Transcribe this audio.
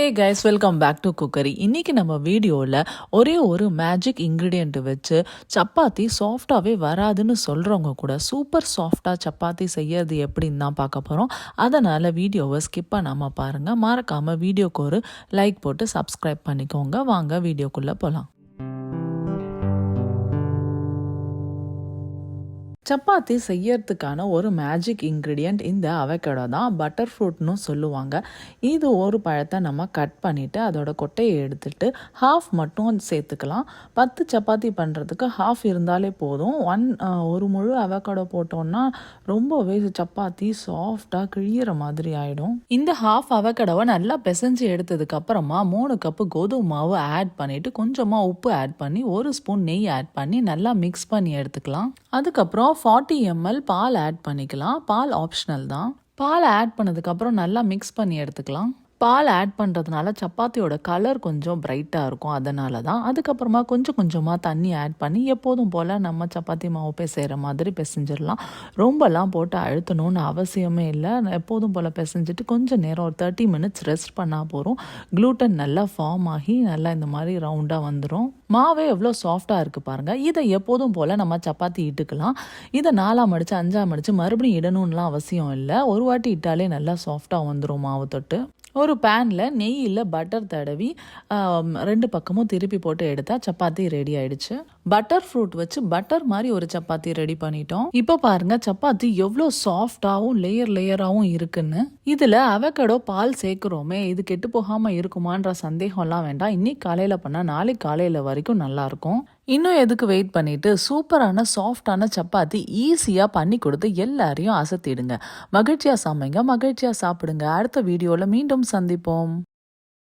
Hey guys, welcome back to cookery. இன்றைக்கி நம்ம வீடியோவில் ஒரே ஒரு மேஜிக் இன்க்ரீடியண்ட் வச்சு சப்பாத்தி சாஃப்டாகவே வராதுன்னு சொல்கிறவங்க கூட சூப்பர் சாஃப்டாக சப்பாத்தி செய்யறது எப்படின்னு தான் பார்க்க போகிறோம். அதனால் வீடியோவை ஸ்கிப் பண்ணாமல் பாருங்கள். மறக்காமல் வீடியோக்கு ஒரு லைக் போட்டு சப்ஸ்கிரைப் பண்ணிக்கோங்க. வாங்க வீடியோக்குள்ளே போகலாம். சப்பாத்தி செய்யறதுக்கான ஒரு மேஜிக் இன்க்ரீடியண்ட் இந்த அவகேடோ தான். பட்டர் ஃப்ரூட்னு சொல்லுவாங்க. இது ஒரு பழத்தை நம்ம கட் பண்ணிவிட்டு அதோட கொட்டையை எடுத்துட்டு ஹாஃப் மட்டும் சேர்த்துக்கலாம். 10 சப்பாத்தி பண்ணுறதுக்கு ஹாஃப் இருந்தாலே போதும். ஒரு முழு அவகேடோ போட்டோன்னா ரொம்பவே சப்பாத்தி சாஃப்டாக கிழியிற மாதிரி ஆகிடும். இந்த ஹாஃப் அவகேடோவை நல்லா பிசைஞ்சு எடுத்ததுக்கப்புறமா 3 கப்பு கோதுமை மாவு ஆட் பண்ணிவிட்டு கொஞ்சமாக உப்பு ஆட் பண்ணி 1 ஸ்பூன் நெய் ஆட் பண்ணி நல்லா மிக்ஸ் பண்ணி எடுத்துக்கலாம். அதுக்கப்புறம் 40 ml பால் ஆட் பண்ணிக்கலாம். பால் ஆப்ஷனல் தான். பால் ஆட் பண்ணதுக்கப்புறம் நல்லா மிக்ஸ் பண்ணி எடுத்துக்கலாம். பால் ஆட் பண்ணுறதுனால சப்பாத்தியோட கலர் கொஞ்சம் பிரைட்டாக இருக்கும், அதனால தான். அதுக்கப்புறமா கொஞ்சம் கொஞ்சமாக தண்ணி ஆட் பண்ணி எப்போதும் போல் நம்ம சப்பாத்தி மாவு பிசைகிற மாதிரி பிசைஞ்சிடலாம். ரொம்பலாம் போட்டு அழுத்தணும்னு அவசியமே இல்லை. எப்போதும் போல் பிசைஞ்சிட்டு கொஞ்சம் நேரம் ஒரு 30 minutes ரெஸ்ட் பண்ணால் போகிறோம். க்ளூட்டன் நல்லா ஃபார்ம் ஆகி நல்லா இந்த மாதிரி ரவுண்டாக வந்துடும். மாவே எவ்வளோ சாஃப்டாக இருக்குது பாருங்கள். இதை எப்போதும் போல் நம்ம சப்பாத்தி இட்டுக்கலாம். இதை 4 மடித்து 5 மடித்து மறுபடியும் இடணும்லாம் அவசியம் இல்லை. ஒரு வாட்டி இட்டாலே நல்லா சாஃப்டாக வந்துடும் மாவு தொட்டு. ஒரு பேனில் நெய் இல்லை பட்டர் தடவி 2 பக்கமும் திருப்பி போட்டு எடுத்தால் சப்பாத்தி ரெடி ஆயிடுச்சு. பட்டர் ஃப்ரூட் வச்சு பட்டர் மாதிரி ஒரு சப்பாத்தி ரெடி பண்ணிட்டோம். இப்போ பாருங்க சப்பாத்தி எவ்வளோ சாஃப்டாகவும் லேயராகவும் இருக்குன்னு. இதில் அவகேடோ பால் சேர்க்குறோமே, இது கெட்டு போகாமல் இருக்குமான்ற சந்தேகம்லாம் வேண்டாம். இன்னைக்கு காலையில் பண்ணால் நாளைக்கு காலையில் வரைக்கும் நல்லாயிருக்கும். இன்னும் எதுக்கு வெயிட் பண்ணிட்டு சூப்பரான சாஃப்டான சப்பாத்தி ஈஸியாக பண்ணி கொடுத்து எல்லாரையும் அசத்திடுங்க. மகிழ்ச்சியாக சமைங்க, மகிழ்ச்சியாக சாப்பிடுங்க. அடுத்த வீடியோவில் மீண்டும் சந்திப்போம்.